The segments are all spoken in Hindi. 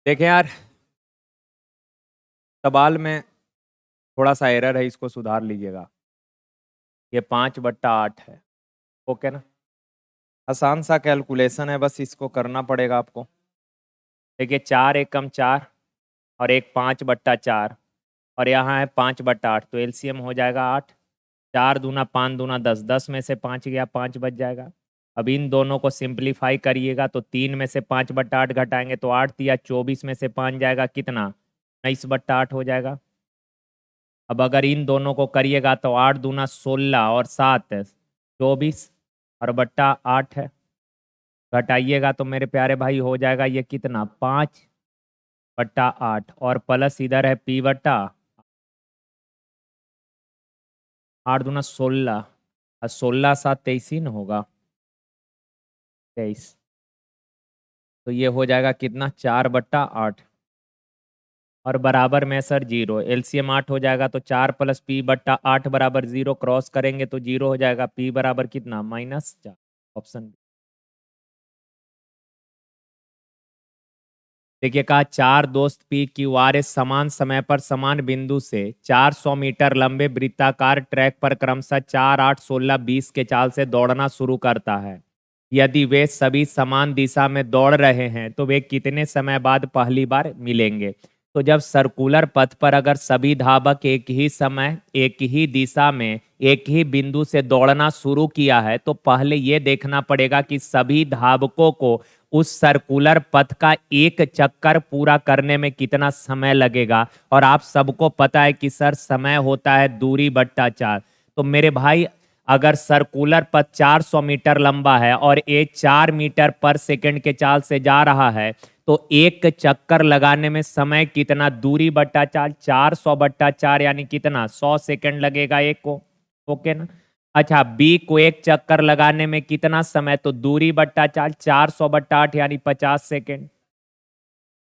देखें यार, सवाल में थोड़ा सा एरर है, इसको सुधार लीजिएगा। ये 5/8 है। ओके ना। आसान सा कैलकुलेशन है, बस इसको करना पड़ेगा आपको। देखिए 4 एकम 4 और एक 5/4 और यहाँ है 5/8, तो एलसीएम हो जाएगा 8। 4 दूना 5 दूना 10, 10 में से 5 गया, 5 बच जाएगा। अब इन दोनों को सिंप्लीफाई करिएगा तो 3 में से 5/8 घटाएंगे तो 8 दिया, 24 में से 5 जाएगा कितना, 19/8 हो जाएगा। अब अगर इन दोनों को करिएगा तो 8 दूना 16 और 7 24 और बट्टा 8 है। घटाइएगा तो मेरे प्यारे भाई हो जाएगा ये कितना, 5/8 और प्लस इधर है p/, 8 दूना 16 और 16 7 23 ही न होगा, 23। तो ये हो जाएगा कितना, 4/8 और बराबर में सर 0। एलसीएम 8 हो जाएगा तो 4 + p/8 बराबर 0, क्रॉस करेंगे तो 0 हो जाएगा। p बराबर कितना, -4। Option B. देखिए कहा, 4 दोस्त पी क्यू आर एस समान समय पर समान बिंदु से 400 मीटर लंबे वृत्ताकार ट्रैक पर क्रमशः 4, 8, 16, 20 के चाल से दौड़ना शुरू करता है। यदि वे सभी समान दिशा में दौड़ रहे हैं तो वे कितने समय बाद पहली बार मिलेंगे। तो जब सर्कुलर पथ पर अगर सभी धावक एक ही समय, एक ही दिशा में, एक ही बिंदु से दौड़ना शुरू किया है तो पहले ये देखना पड़ेगा कि सभी धावकों को उस सर्कुलर पथ का एक चक्कर पूरा करने में कितना समय लगेगा। और आप सबको पता है कि सर समय होता है दूरी बट्टा 4। तो मेरे भाई, अगर सर्कुलर पथ 400 मीटर लंबा है और ये 4 मीटर पर सेकंड के चाल से जा रहा है तो एक चक्कर लगाने में समय कितना, दूरी बट्टा 4, 400/4 यानी कितना, 100 सेकंड लगेगा एक को। ओके ना। अच्छा, बी को एक चक्कर लगाने में कितना समय, तो दूरी बट्टा 4, 400/8 यानी 50 सेकंड।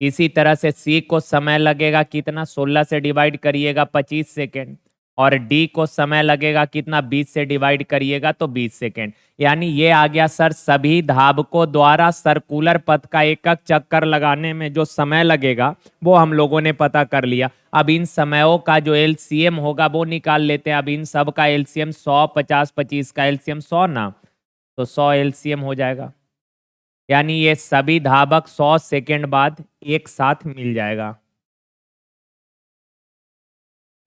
इसी तरह से सी को समय लगेगा कितना, 16 से डिवाइड करिएगा 25 सेकेंड। और डी को समय लगेगा कितना, 20 से डिवाइड करिएगा तो 20 सेकेंड। यानी ये आ गया सर सभी धावकों द्वारा सर्कुलर पथ का एक एक चक्कर लगाने में जो समय लगेगा वो हम लोगों ने पता कर लिया। अब इन समयों का जो एलसीएम होगा वो निकाल लेते हैं। अब इन सब का एलसीएम 100, 50, 25 का एलसीएम 100 ना, तो 100 एलसीएम हो जाएगा। यानी ये सभी धावक 100 सेकेंड बाद एक साथ मिल जाएगा।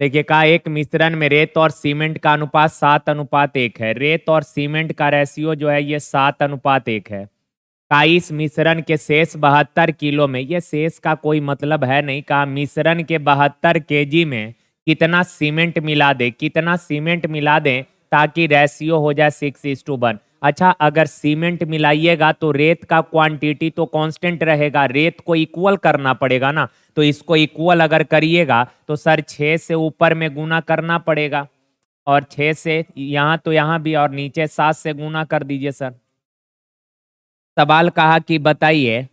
देखिए कहा, एक मिश्रण में रेत और सीमेंट का अनुपात 7:1 है। रेत और सीमेंट का रेशियो जो है ये 7:1 है। का इस मिश्रण के शेष 72 किलो में, ये शेष का कोई मतलब है नहीं, कहा मिश्रण के 72 केजी में कितना सीमेंट मिला दे, कितना सीमेंट मिला दें ताकि रेशियो हो जाए 6:1। अच्छा, अगर सीमेंट मिलाइएगा तो रेत का क्वांटिटी तो कांस्टेंट रहेगा, रेत को इक्वल करना पड़ेगा ना। तो इसको इक्वल अगर करिएगा तो सर 6 से ऊपर में गुना करना पड़ेगा, और 6 से यहाँ तो यहाँ भी, और नीचे 7 से गुना कर दीजिए सर। सवाल कहा कि बताइए,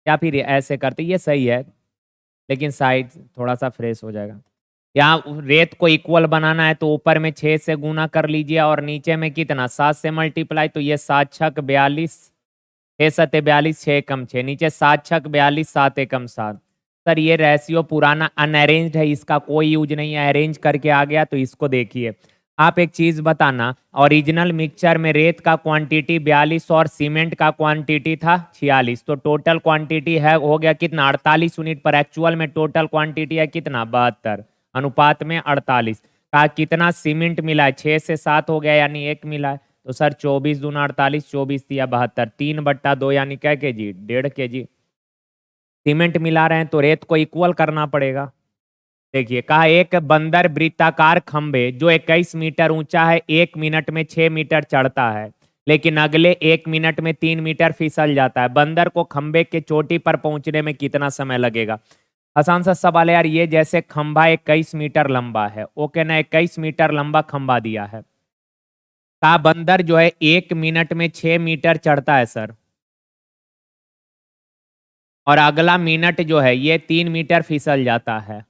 या फिर ऐसे करते, ये सही है लेकिन साइड थोड़ा सा फ्रेश हो जाएगा। यहाँ रेत को इक्वल बनाना है तो ऊपर में 6 से गुना कर लीजिए और नीचे में कितना, 7 से मल्टीप्लाई, तो ये 7 छक 42, 6 सत्ते 42, 6 एकम 6, नीचे 7 छक 42, 7 एकम 7। सर ये रेशियो पुराना अनअरेंज्ड है, इसका कोई यूज नहीं है, अरेंज करके आ गया। तो इसको देखिए, आप एक चीज बताना, ओरिजिनल मिक्सचर में रेत का क्वांटिटी 42 और सीमेंट का क्वांटिटी था 46, तो टोटल क्वांटिटी है हो गया कितना, 48 यूनिट, पर एक्चुअल में टोटल क्वांटिटी है कितना, 72, अनुपात में 48। कहा कितना सीमेंट मिला है, 6 से 7 हो गया यानी 1 मिला है। तो सर 24 दूना 48, 24 या 72, 3/2 यानी क्या केजी, 1.5 केजी सीमेंट मिला रहे हैं तो रेत को इक्वल करना पड़ेगा। देखिए कहा, एक बंदर वृत्ताकार खंबे जो 21 मीटर ऊंचा है 1 मिनट में 6 मीटर चढ़ता है, लेकिन अगले 1 मिनट में 3 मीटर फिसल जाता है। बंदर को खंबे के चोटी पर पहुंचने में कितना समय लगेगा। आसान सा सवाल है यार ये। जैसे खंबा 21 मीटर लंबा है, ओके ना, 21 मीटर लंबा खंबा दिया है। कहा बंदर जो है 1 मिनट में 6 मीटर चढ़ता है सर, और अगला मिनट जो है ये 3 मीटर फिसल जाता है,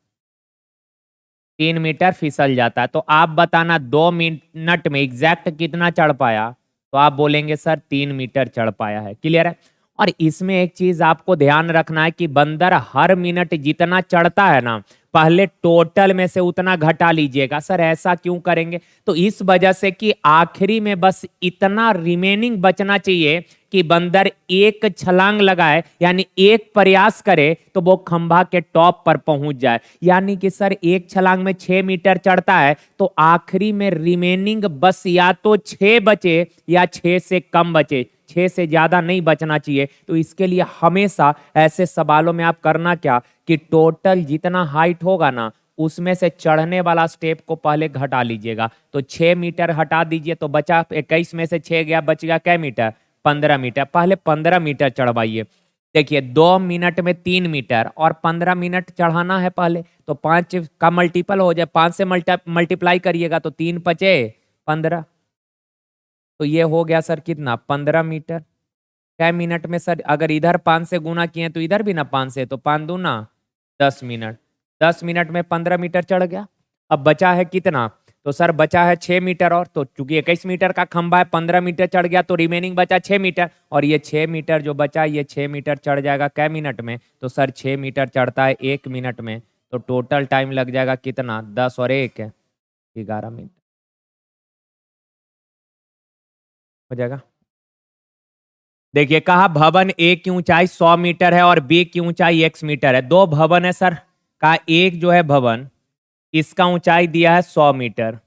3 मीटर फिसल जाता है। तो आप बताना 2 मिनट में एग्जैक्ट कितना चढ़ पाया। तो आप बोलेंगे सर 3 मीटर चढ़ पाया है। क्लियर है। और इसमें एक चीज आपको ध्यान रखना है कि बंदर हर मिनट जितना चढ़ता है ना, पहले टोटल में से उतना घटा लीजिएगा। सर ऐसा क्यों करेंगे? तो इस वजह से कि आखिरी में बस इतना रिमेनिंग बचना चाहिए कि बंदर एक छलांग लगाए, यानी एक प्रयास करे तो वो खंभा के टॉप पर पहुंच जाए। यानी कि सर एक छलांग में 6 मीटर चढ़ता है तो आखिरी में रिमेनिंग बस या तो 6 बचे या 6 से कम बचे, 6 से ज्यादा नहीं बचना चाहिए। तो इसके लिए हमेशा ऐसे सवालों में आप करना क्या कि टोटल जितना हाइट होगा ना, उसमें से चढ़ने वाला स्टेप को पहले घटा लीजिएगा। तो 6 मीटर हटा दीजिए तो बचा 21 में से 6 गया, बच गया कै मीटर? 15 मीटर। पहले 15 मीटर चढ़वाइए। देखिए 2 मिनट में 3 मीटर और 15 मिनट चढ़ाना है पहले, तो 5 का मल्टीपल हो जाए, 5 से मल्टीप्लाई करिएगा तो 3 × 5 = 15। तो ये हो गया सर कितना? 15 मीटर। कै मिनट में सर? अगर इधर 5 से गुना किए तो इधर भी ना 5 से, तो 5 दूना 10 मिनट। 10 मिनट में 15 मीटर चढ़ गया। अब बचा है कितना? तो सर बचा है 6 मीटर और। तो चूंकि 21 मीटर का खंभा है, 15 मीटर चढ़ गया तो रिमेनिंग बचा 6 मीटर। और ये 6 मीटर जो बचा, ये 6 मीटर चढ़ जाएगा कै मिनट में? तो सर 6 मीटर चढ़ता है 1 मिनट में। तो टोटल टाइम लग जाएगा कितना? 10 और 1 11 मिनट हो जाएगा। देखिए कहा भवन ए की ऊंचाई 100 मीटर है और बी की ऊंचाई x मीटर है। दो भवन है सर। का एक जो है भवन, इसका ऊंचाई दिया है 100 मीटर।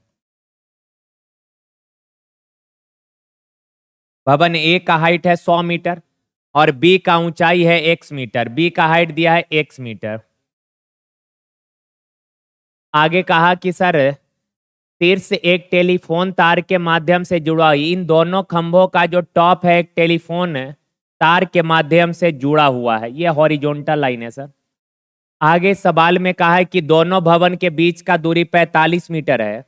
भवन ए का हाइट है 100 मीटर और बी का ऊंचाई है x मीटर। बी का हाइट दिया है x मीटर। आगे कहा कि सर शीर्ष एक टेलीफोन तार के माध्यम से जुड़ा हुआ, इन दोनों खंभों का जो टॉप है एक टेलीफोन तार के माध्यम से जुड़ा हुआ है। ये हॉरिजॉन्टल लाइन है सर। आगे सवाल में कहा है कि दोनों भवन के बीच का दूरी 45 मीटर है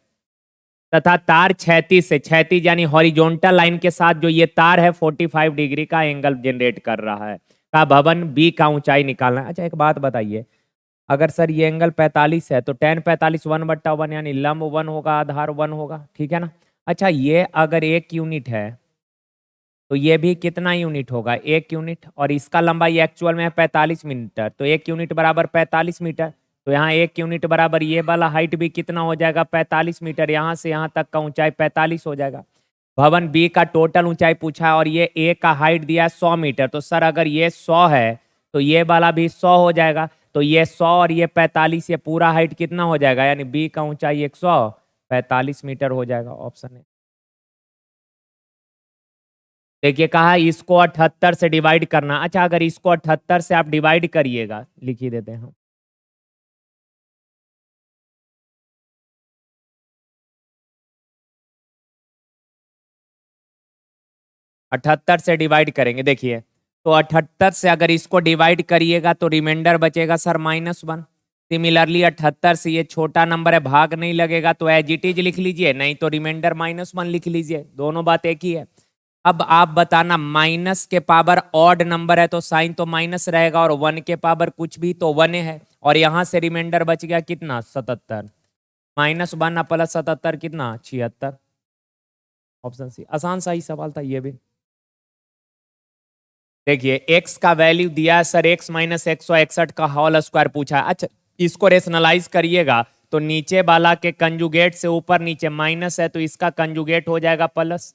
तथा तार क्षैतिज से, क्षैतिज यानी हॉरिजॉन्टल लाइन के साथ जो ये तार है 45 डिग्री का एंगल जनरेट कर रहा है। का भवन बी का ऊंचाई निकालना है। अच्छा एक बात बताइए, अगर सर ये एंगल 45 है तो tan 45 1/1 यानी लंब 1 होगा, आधार 1 होगा, ठीक है ना? अच्छा ये अगर 1 यूनिट है तो ये भी कितना यूनिट होगा? 1 यूनिट। और इसका लंबाई एक्चुअल में है 45 मीटर, तो 1 यूनिट बराबर 45 मीटर। तो यहाँ 1 यूनिट बराबर ये वाला हाइट भी कितना हो जाएगा? 45 मीटर। यहाँ से यहाँ तक का ऊंचाई 45 हो जाएगा। भवन बी का टोटल ऊंचाई पूछा है और ये ए का हाइट दिया है 100 मीटर। तो सर अगर ये 100 है तो ये वाला भी 100 हो जाएगा। तो ये 100 और ये 45, ये पूरा हाइट कितना हो जाएगा? यानी बी का ऊंचाई 145 मीटर हो जाएगा। ऑप्शन है। देखिए कहा इसको 78 से डिवाइड करना। अच्छा अगर इसको 78 से आप डिवाइड करिएगा, लिख ही देते हैं हम। 78 से डिवाइड करेंगे। देखिए तो 78 से अगर इसको डिवाइड करिएगा तो रिमाइंडर बचेगा सर -1। सिमिलरली 78 से ये छोटा नंबर है, भाग नहीं लगेगा तो एज इट इज लिख लीजिए, नहीं तो रिमाइंडर -1 लिख लीजिए। दोनों बात एक ही है। अब आप बताना, माइनस के पावर ऑड नंबर है तो साइन तो माइनस रहेगा, और 1 के पावर कुछ भी तो 1 है। और यहां से रिमाइंडर बच गया कितना? 77। -1 प्लस 77 कितना? 76। Option C. आसान सा ही सवाल था ये भी। देखिए x का वैल्यू दिया है सर, x-161 का होल स्क्वायर पूछा है। अच्छा इसको रेशनलाइज करिएगा तो नीचे वाला के कंजुगेट से ऊपर नीचे माइनस है तो इसका कंजुगेट हो जाएगा प्लस।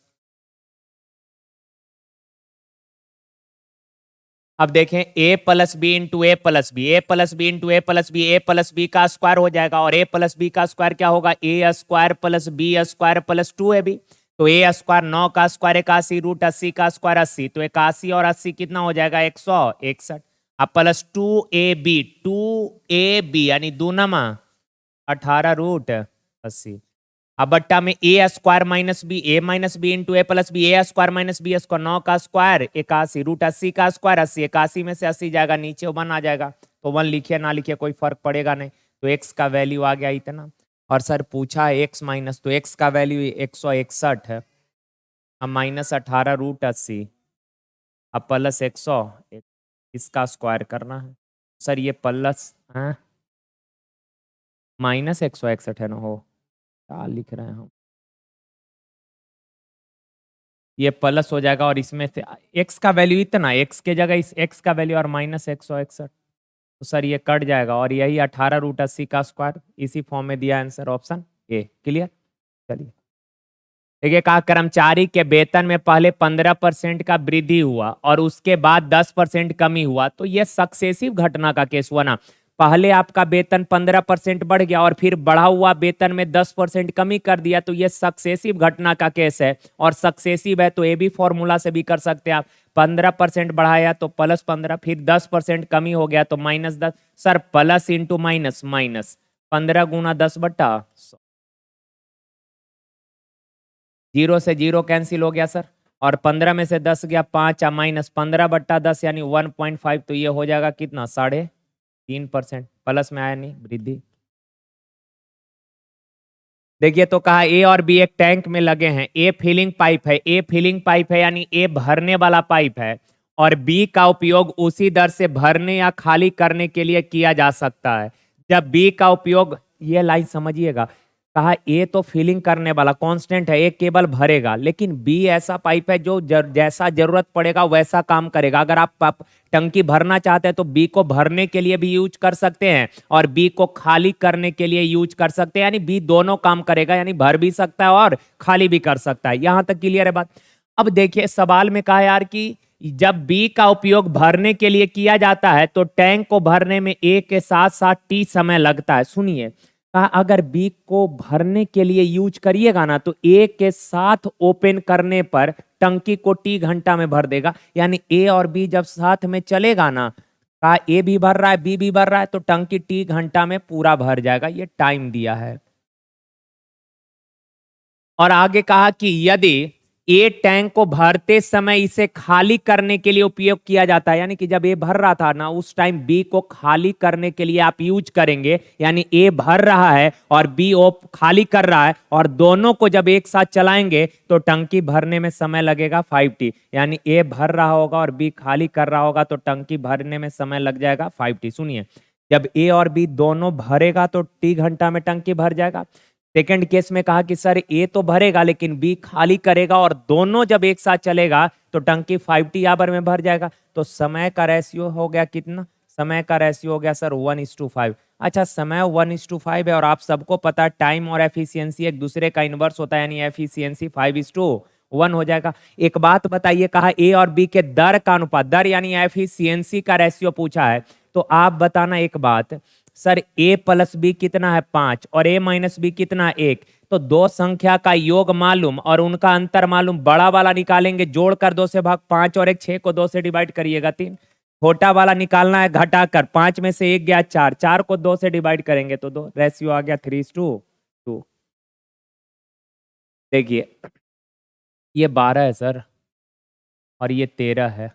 अब देखें a plus B into A plus B, A plus B into A plus B, A plus B का स्क्वायर हो जाएगा। और ए प्लस बी का स्क्वायर क्या होगा? A square plus B square plus 2ab। तो ए स्क्वायर 9 का स्क्वायर 81, रूट 80 का स्क्वायर 80, तो 81 और 80 कितना हो जाएगा? 161। अब प्लस 2ab, 2ab यानी दूनमा 18 रूट 80। अब बट्टा में ए square minus B, A minus B into A plus B, A square minus B square 9 का स्क्वायर 81, रूट 80 का स्क्वायर 80, 81 में से 80 जाएगा नीचे 1 आ जाएगा। तो 1 लिखिए ना लिखिए कोई फर्क पड़ेगा नहीं। तो एक्स का वैल्यू आ गया इतना। और सर पूछा है एक्स माइनस, तो एक्स का वैल्यू 161 है। अब -18 रूट 80, अब प्लस 100, इसका स्क्वायर करना है। सर ये प्लस -161 है ना? हो क्या लिख रहे हैं हम? ये प्लस हो जाएगा और इसमें से एक्स का वैल्यू इतना, एक्स के जगह इस एक्स का वैल्यू और माइनस 161, तो सर ये कट जाएगा और यही 18√80 का स्क्वायर, इसी फॉर्म में दिया आंसर ऑप्शन ए। क्लियर। चलिए देखिए, कहा कर्मचारी के वेतन में पहले 15% का वृद्धि हुआ और उसके बाद 10% कमी हुआ, तो यह सक्सेसिव घटना का केस हुआ ना। पहले आपका वेतन 15% बढ़ गया और फिर बढ़ा हुआ वेतन में 10% कमी कर दिया, तो यह सक्सेसिव घटना का केस है। और सक्सेसिव है तो ये भी फॉर्मूला से भी कर सकते हैं आप। 15% बढ़ाया तो +15, फिर 10% कमी हो गया तो -10। Sir plus into minus minus, 15 × 10/100, 0 से 0 कैंसिल हो गया सर, और 15 में से 10 गया 5, -15/10 यानी 1.5, तो ये हो जाएगा कितना, 3.5%। प्लस में आया नहीं, वृद्धि। देखिए तो कहा ए और बी एक टैंक में लगे हैं, ए फिलिंग पाइप है, ए फिलिंग पाइप है यानी ए भरने वाला पाइप है, और बी का उपयोग उसी दर से भरने या खाली करने के लिए किया जा सकता है। जब बी का उपयोग, ये लाइन समझिएगा, कहा ए तो फिलिंग करने वाला कांस्टेंट है, ए केवल भरेगा, लेकिन बी ऐसा पाइप है जो जैसा जरूरत पड़ेगा वैसा काम करेगा। अगर आप टंकी भरना चाहते हैं तो बी को भरने के लिए भी यूज कर सकते हैं और बी को खाली करने के लिए यूज कर सकते हैं, यानी बी दोनों काम करेगा, यानी भर भी सकता है और खाली भी कर सकता है। यहां तक क्लियर है बात। अब देखिए सवाल में कहा यार कि जब बी का उपयोग भरने के लिए किया जाता है तो टैंक को भरने में ए के साथ साथ टी समय लगता है। सुनिए, कहा अगर बी को भरने के लिए यूज करिएगा ना तो ए के साथ ओपन करने पर टंकी को टी घंटा में भर देगा, यानी ए और बी जब साथ में चलेगा ना, कहा ए भी भर रहा है बी भी भर रहा है, तो टंकी टी घंटा में पूरा भर जाएगा। ये टाइम दिया है। और आगे कहा कि यदि ए टैंक को भरते समय इसे खाली करने के लिए उपयोग किया जाता है, यानी कि जब ए भर रहा था ना उस टाइम बी को खाली करने के लिए आप यूज करेंगे, यानी ए भर रहा है और बी ओ खाली कर रहा है, और दोनों को जब एक साथ चलाएंगे तो टंकी भरने में समय लगेगा 5t, यानी ए भर रहा होगा और बी खाली कर रहा होगा तो टंकी भरने में समय लग जाएगा 5t। सुनिए, जब ए और बी दोनों भरेगा तो टी घंटा में टंकी भर जाएगा। सेकंड केस में कहा कि सर ए तो भरेगा लेकिन बी खाली करेगा, और दोनों जब एक साथ चलेगा तो टंकी 5t आवर में भर जाएगा। तो समय का रेशियो हो गया कितना, समय का रेशियो हो गया सर 1:5। अच्छा, समय 1:5 है और आप सबको पता है टाइम और एफिशिएंसी एक दूसरे का इनवर्स होता है, यानी एफिशिएंसी 5:1 हो जाएगा। एक बात बताइए, कहा ए और बी के दर का अनुपात, दर यानी एफिशिएंसी का रेशियो पूछा है, तो आप बताना एक बात, सर a प्लस बी कितना है 5 और a माइनस बी कितना है 1, तो दो संख्या का योग मालूम और उनका अंतर मालूम, बड़ा वाला निकालेंगे जोड़कर 2 से भाग 5 और 1 6 को 2 से डिवाइड करिएगा 3, छोटा वाला निकालना है घटाकर, 5 में से 1 गया 4, 4 को 2 से डिवाइड करेंगे तो 2, रेशियो आ गया 3:2। देखिए ये 12 है सर और ये 13 है,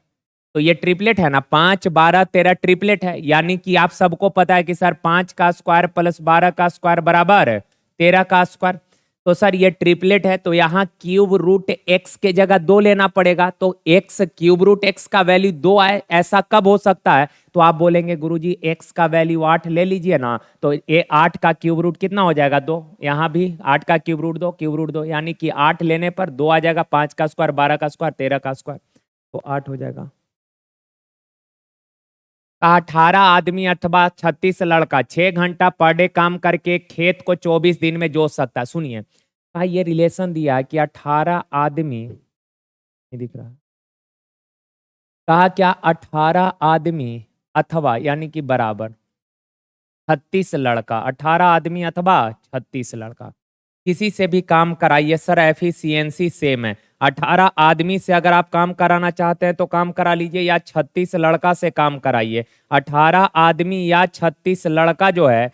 तो ये ट्रिपलेट है ना, 5 12 13 ट्रिपलेट है, यानी कि आप सबको पता है कि सर 5 का स्क्वायर प्लस 12 का स्क्वायर बराबर 13 का स्क्वायर। तो सर ये ट्रिपलेट है तो यहाँ क्यूब रूट एक्स के जगह 2 लेना पड़ेगा, तो एक्स क्यूब रूट एक्स का वैल्यू 2 आए, ऐसा कब हो सकता है? तो आप बोलेंगे गुरुजी एक्स का वैल्यू 8 ले लीजिए ना, तो ये 8 का क्यूब रूट कितना हो जाएगा 2, यहाँ भी 8 का क्यूब रूट 2, क्यूब रूट 2, यानी कि 8 लेने पर 2 आ जाएगा, 5 का स्क्वायर 12 का स्क्वायर 13 का स्क्वायर, तो 8 हो जाएगा। 18 आदमी अथवा 36 लड़का 6 घंटा पर डे काम करके खेत को 24 दिन में जोत सकता है। सुनिए, भाई ये रिलेशन दिया है कि 18 आदमी, नहीं दिख रहा, कहा क्या 18 आदमी अथवा यानी कि बराबर 36 लड़का, 18 आदमी अथवा 36 लड़का किसी से भी काम कराइए, सर एफिशिएंसी सेम है। 18 आदमी से अगर आप काम कराना चाहते हैं तो काम करा लीजिए, या 36 लड़का से काम कराइए। 18 आदमी या 36 लड़का जो है,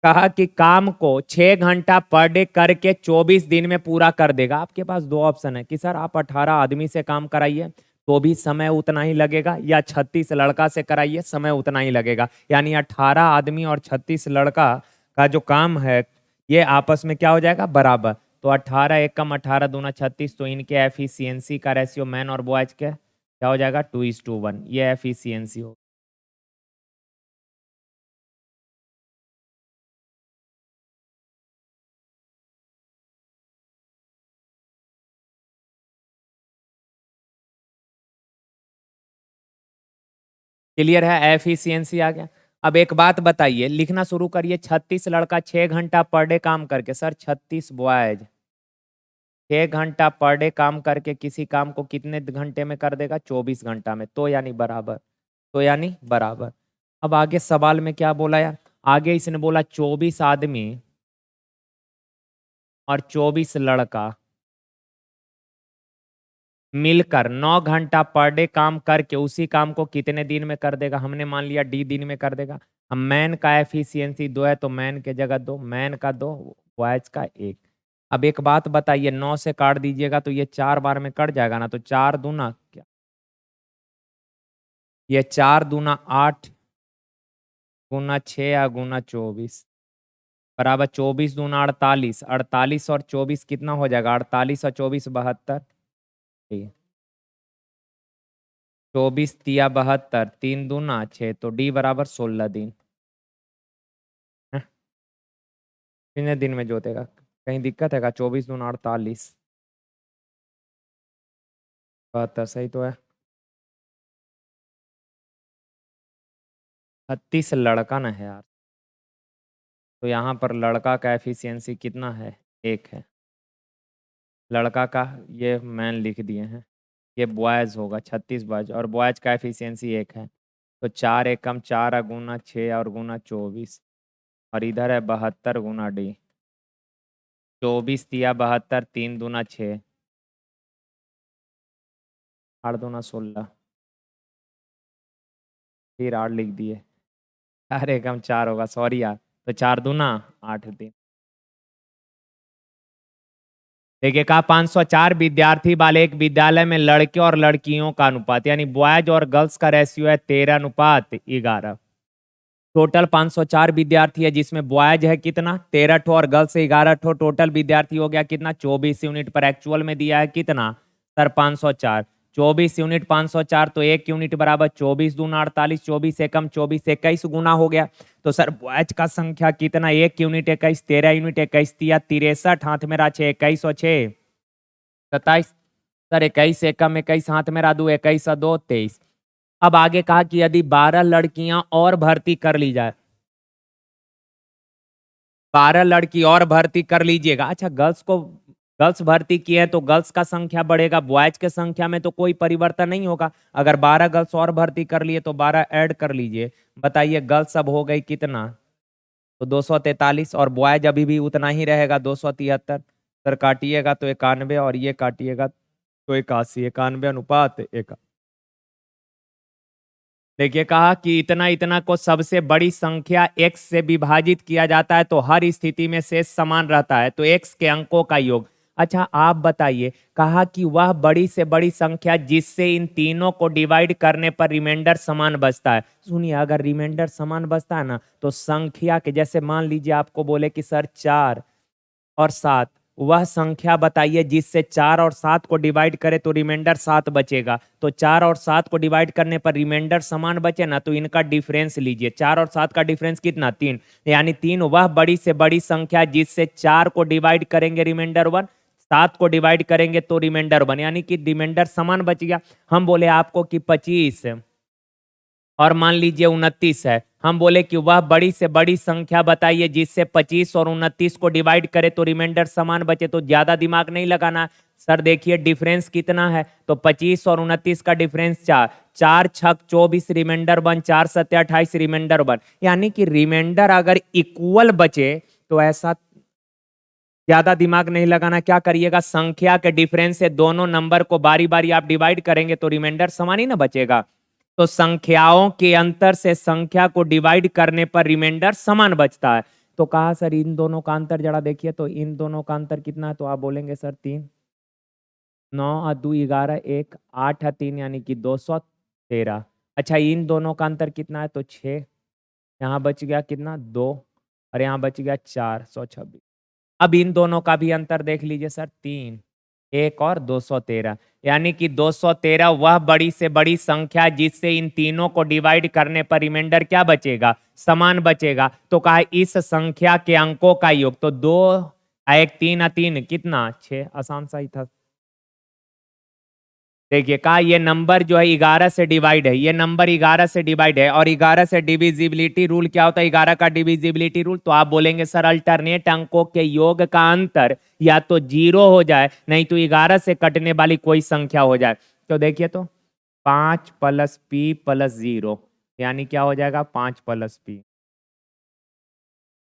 कहा कि काम को 6 घंटा पर डे करके 24 दिन में पूरा कर देगा। आपके पास दो ऑप्शन है कि सर आप 18 आदमी से काम कराइए तो भी समय उतना ही लगेगा, या 36 लड़का से कराइए समय उतना ही लगेगा, यानी 18 आदमी और 36 लड़का का जो काम है ये आपस में क्या हो जाएगा, बराबर। तो 18 एकम 18 दूना 36, तो इनके एफिशिएंसी का रेशियो मैन और बॉयज के क्या हो जाएगा 2:1, ये एफिशिएंसी हो। क्लियर है, एफिशिएंसी आ गया। अब एक बात बताइए, लिखना शुरू करिए। 36 लड़का 6 घंटा पर डे काम करके, सर 36 बॉयज 6 घंटा पर डे काम करके किसी काम को कितने घंटे में कर देगा? 24 घंटा में। तो यानी बराबर, तो यानी बराबर। अब आगे सवाल में क्या बोला यार? आगे इसने बोला 24 आदमी और 24 लड़का मिलकर 9 घंटा पर डे काम करके उसी काम को कितने दिन में कर देगा? हमने मान लिया डी दिन में कर देगा। अब मैन का एफिशिएंसी 2 है तो मैन के जगह 2, मैन का 2, बॉयज का 1। अब एक बात बताइए, 9 से काट दीजिएगा तो ये 4 बार में कट जाएगा ना, तो 4 दूना क्या, ये 4 दूना 8 गुना 6 या गुना 24 बराबर 24 दूना 48, 48 और 24 कितना हो जाएगा? 48 और 24 72। 24 तिया 72, 3 दूना 6, तो डी बराबर 16 दिन। हैं? कितने दिन में जोतेगा? कहीं दिक्कत है क्या? 24 दूना 48, 72 सही तो है। 36 लड़का ना है यार, तो यहाँ पर लड़का का एफिशिएंसी कितना है? 1 है। लड़का का ये मैन लिख दिए हैं, ये बॉयज होगा 36 बॉयज, और बॉयज का एफिशिएंसी 1 है। तो 4 एकम 4 गुना 6 और गुना 24, और इधर है 72 गुना डी। 24 तिया 72, 3 दूना 6, 8 दूना 16, फिर 8 लिख दिए। 4 एकम 4 होगा, सॉरी यार, तो 4 दूना 8 दिन। देखिए कहा 504 विद्यार्थी वाले एक विद्यालय में लड़के और लड़कियों का अनुपात, यानी बॉयज और गर्ल्स का रेशियो है 13:11। टोटल 504 विद्यार्थी है, जिसमें बॉयज है कितना? 13 ठो और गर्ल्स 11 ठो। टोटल विद्यार्थी हो गया कितना? 24 यूनिट। पर एक्चुअल में दिया है कितना सर? 504। 24 यूनिट 504, तो 1 यूनिट बराबर 24 दूना 48, 24 एकम 24, 21 गुना हो गया। तो सर बॉयज का संख्या कितना? 1 यूनिट 21, 13 यूनिट 21 तिया 63, हाथ मेरा 6, 21 और 6 27। सर 21 एकम 21, हाथ मेरा 2, 21 और 2 23। अब आगे कहा कि यदि 12 लड़कियां और भर्ती कर ली जाए, 12 लड़की और भर्ती कर लीजिएगा। अच्छा, गर्ल्स भर्ती की है तो गर्ल्स का संख्या बढ़ेगा, बॉयज के संख्या में तो कोई परिवर्तन नहीं होगा। अगर 12 गर्ल्स और भर्ती कर लिए तो 12 ऐड कर लीजिए। बताइए गर्ल्स अब हो गई कितना? तो 243, और बॉयज अभी भी उतना ही रहेगा 273। सर काटिएगा तो 91, और ये काटिएगा तो 81, 91:1। देखिए कहा कि इतना इतना को सबसे बड़ी संख्या x से विभाजित किया जाता है तो हर स्थिति में शेष समान रहता है, तो x के अंकों का योग। अच्छा आप बताइए, कहा कि वह बड़ी से बड़ी संख्या जिससे इन तीनों को डिवाइड करने पर रिमाइंडर समान बचता है। सुनिए, अगर रिमाइंडर समान बचता है ना, तो संख्या के जैसे मान लीजिए आपको बोले कि सर 4 और 7, वह संख्या बताइए जिससे 4 और 7 को डिवाइड करे तो रिमाइंडर 7 बचेगा। तो 4 और 7 को डिवाइड करने पर रिमाइंडर समान बचे ना, तो इनका डिफरेंस लीजिए। 4 और 7 का डिफरेंस कितना? 3। यानी 3 वह बड़ी से बड़ी संख्या जिससे 4 को डिवाइड करेंगे रिमाइंडर 1, 7 को डिवाइड करेंगे तो रिमाइंडर 1, यानी कि रिमाइंडर समान बच गया। हम बोले आपको कि 25 और मान लीजिए 29 है। हम बोले कि वह बड़ी से बड़ी संख्या बताइए जिससे 25 और 29 को डिवाइड करे तो रिमाइंडर समान बचे। तो ज्यादा दिमाग नहीं लगाना। सर देखिए डिफरेंस कितना है, तो 25 और 29 का डिफरेंस 4, 4 छक 24 रिमाइंडर 1, 4 सत्या 28 रिमाइंडर 1। यानी कि रिमाइंडर अगर इक्वल बचे तो ऐसा ज्यादा दिमाग नहीं लगाना। क्या करिएगा, संख्या के डिफरेंस से दोनों नंबर को बारी बारी आप डिवाइड करेंगे तो रिमाइंडर समान ही ना बचेगा। तो संख्याओं के अंतर से संख्या को डिवाइड करने पर रिमाइंडर समान बचता है। तो कहा सर इन दोनों का अंतर जरा देखिए, तो इन दोनों का अंतर कितना है? तो आप बोलेंगे सर 3, 9 और 2 11, 1 8 है 3, यानी कि 213। अच्छा इन दोनों का अंतर कितना है? तो 6, यहाँ बच गया कितना? 2, और यहाँ बच गया 426। अब इन दोनों का भी अंतर देख लीजिए सर, 3, 1 और 213। यानी कि 213 वह बड़ी से बड़ी संख्या जिससे इन तीनों को डिवाइड करने पर रिमाइंडर क्या बचेगा? समान बचेगा। तो कहा इस संख्या के अंकों का योग। तो 2 1 3 3 कितना? 6, आसान सा ही था। देखिए कहा ये नंबर जो है 11 से डिवाइड है, ये नंबर 11 से डिवाइड है, और 11 से डिविजिबिलिटी रूल क्या होता है, 11 का डिविजिबिलिटी रूल। तो आप बोलेंगे सर अल्टरनेट अंकों के योग का अंतर या तो 0 हो जाए, नहीं तो 11 से कटने वाली कोई संख्या हो जाए। तो देखिए तो 5 प्लस पी प्लस 0 यानी क्या हो जाएगा, 5 प्लस पी।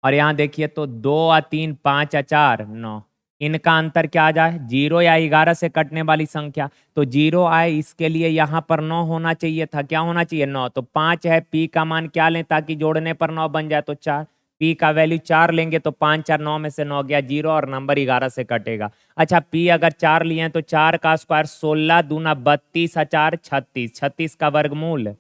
और यहाँ देखिए तो 2 और 3, 5 और 4 9, इनका अंतर क्या आ जाए, 0 या 11 से कटने वाली संख्या। तो 0 आए, इसके लिए यहाँ पर 9 होना चाहिए था, क्या होना चाहिए 9। तो 5 है, पी का मान क्या लें ताकि जोड़ने पर 9 बन जाए, तो 4। पी का वैल्यू 4 लेंगे तो 5 4 9 में से 9 गया 0 और नंबर 11 से कटेगा। अच्छा पी अगर 4 लिए हैं तो 4 का स्क्वायर 16 दूना 32 और 4 36, 36 का वर्गमूल।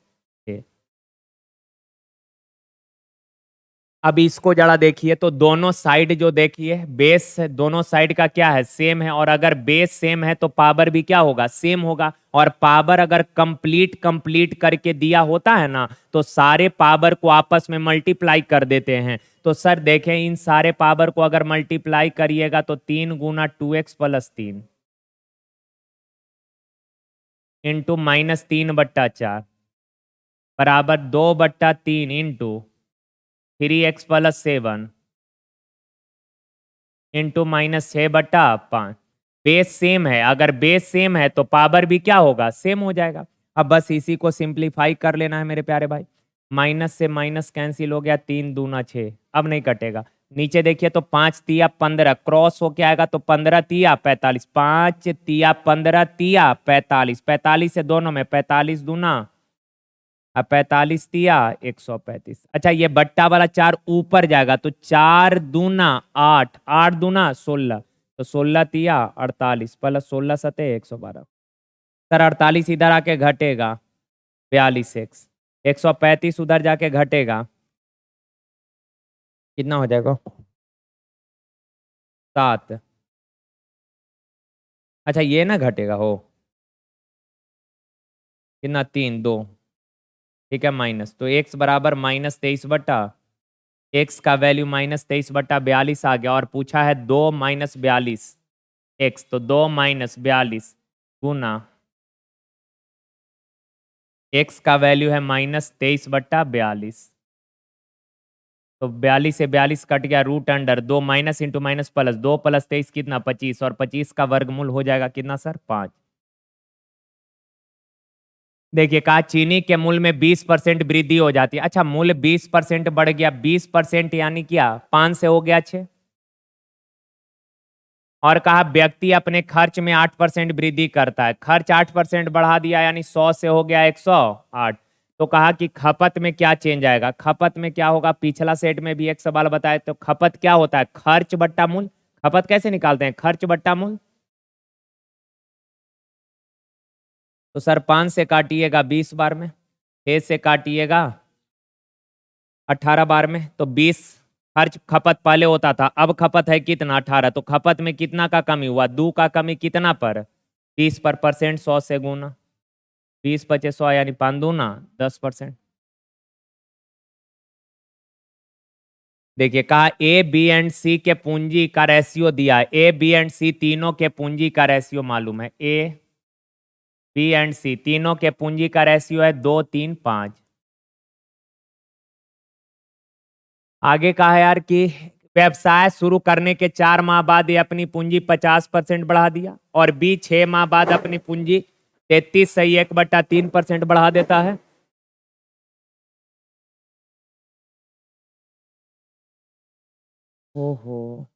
अब इसको जरा देखिए तो दोनों साइड जो देखिए बेस दोनों साइड का क्या है, सेम है। और अगर बेस सेम है तो पावर भी क्या होगा, सेम होगा। और पावर अगर कंप्लीट करके दिया होता है ना, तो सारे पावर को आपस में मल्टीप्लाई कर देते हैं। तो सर देखें इन सारे पावर को अगर मल्टीप्लाई करिएगा तो 3 गुना 2x प्लस 3 इंटू -3/4 बराबर 2/3 into 3x plus 7 into -6/5। Base same है, अगर बेस सेम है तो पावर भी क्या होगा, सेम हो जाएगा। अब बस इसी को सिंप्लीफाई कर लेना है मेरे प्यारे भाई। माइनस से माइनस कैंसिल हो गया, 3 दूना 6, अब नहीं कटेगा। नीचे देखिए तो 5 तिया 15 क्रॉस हो के आएगा तो 15 तिया 45, 5 तिया 15 तिया 45, 45 से दोनों में 45 दूना, अब 45 दिया 135। अच्छा ये बट्टा वाला 4 ऊपर जाएगा तो 4 दूना 8, 8 दूना 16, तो 16 तिया 48 प्लस 16 सते 112। सर 48 इधर आके घटेगा 42x, 135 उधर जाके घटेगा, कितना हो जाएगा 7। अच्छा ये ना घटेगा हो कितना 3 2, ठीक है माइनस, तो x बराबर -23/, x का वैल्यू -23/42 आ गया। और पूछा है 2 - 42 x, तो 2 - 42 गुना x का वैल्यू है -23/42। तो 42 से 42 कट गया, root under 2 minus into minus plus 2 plus 23 कितना 25, और 25 का वर्गमूल हो जाएगा कितना सर 5। देखिए कहा चीनी के मूल्य में 20% वृद्धि हो जाती है। अच्छा मूल्य 20% बढ़ गया, 20% यानी क्या 5 से हो गया 6। और कहा व्यक्ति अपने खर्च में 8% वृद्धि करता है, खर्च 8% बढ़ा दिया यानी 100 से हो गया 108। तो कहा कि खपत में क्या चेंज आएगा, खपत में क्या होगा, पिछला सेट में भी एक सवाल बताए तो खपत क्या होता है, खर्च बट्टा मूल। खपत कैसे निकालते हैं, खर्च बट्टा मूल। तो सर 5 से काटिएगा 20 बार में, 6 से काटिएगा 18 बार में, तो 20 खर्च खपत पहले होता था, अब खपत है कितना 18। तो खपत में कितना का कमी हुआ, 2 का कमी कितना पर 30 पर परसेंट, 100 से गुना 20 पचे 100 यानी 5 दूना 10%। देखिए कहा ए बी एंड सी के पूंजी का रेशियो दिया है, ए बी एंड सी तीनों के पूंजी का रेशियो मालूम है, ए बी एंड सी तीनों के पूंजी का रेशियो है 2 3 5। आगे कहा है यार कि व्यवसाय शुरू करने के 4 माह बाद ये अपनी पूंजी 50% बढ़ा दिया, और बी 6 माह बाद अपनी पूंजी 33/1/3% बढ़ा देता है। ओहो।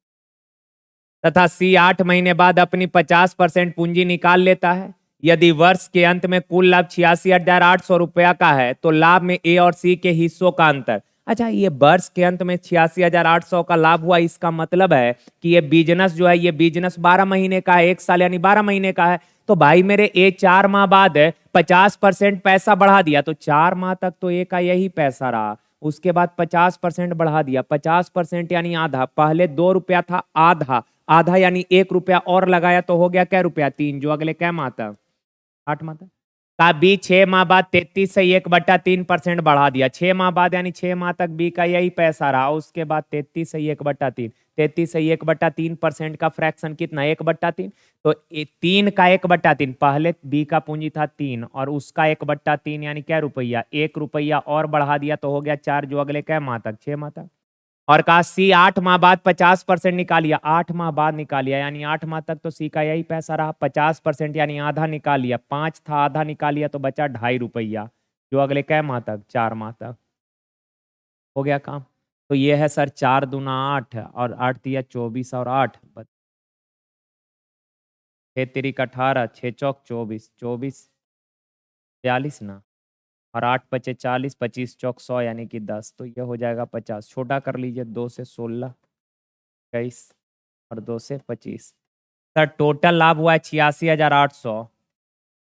तथा सी 8 महीने बाद अपनी 50% पूंजी निकाल लेता है। यदि वर्ष के अंत में कुल लाभ 86,800 रुपया का है तो लाभ में ए और सी के हिस्सों का अंतर। अच्छा ये वर्ष के अंत में 86,800 का लाभ हुआ, इसका मतलब है कि ये बिजनेस जो है ये बिजनेस 12 महीने का है, 1 साल यानी 12 महीने का है। तो भाई मेरे ए 4 माह बाद 50% पैसा बढ़ा दिया, तो 4 माह तक तो ए का यही पैसा रहा, उसके बाद 50% बढ़ा दिया, 50% यानी आधा, पहले 2 रुपया था आधा, आधा यानी 1 रुपया और लगाया तो हो गया क्या रुपया 3, जो अगले क्या माह तक 8 माह तक। का बी 6 माह बाद 33 से 1/3% बढ़ा दिया। 6 माह बाद यानी 6 माह तक बी का यही पैसा रहा, उसके बाद 33 से 1/3, 33 से 1/3% का फ्रैक्शन कितना, 1/3। तो 3 का 1/3, पहले बी का पूंजी था 3 और उसका 1/3 यानी क्या रुपया, 1 रुपया और बढ़ा दिया तो हो गया 4, जो अगले क्या माह तक, 6 माह तक। और कहा सी 8 माह बाद 50% निकालिया, 8 माह बाद निकालिया यानी 8 माह तक तो सी का यही पैसा रहा। 50% यानी आधा निकालिया, 5 था आधा निकालिया तो बचा 2.5 रुपया, जो अगले कै माह तक, 4 माह तक। हो गया काम। तो ये है सर 4 दूना 8 और 8 दिया 24 और 8 6 तिरिक 18, 6 चौक 24, 24 42 ना, और 8 पचे 40, 25 चौक 100 यानी कि 10, तो ये हो जाएगा 50। छोटा कर लीजिए, 2 से 16, 23 और 2 से 25। सर टोटल लाभ हुआ है 86,800।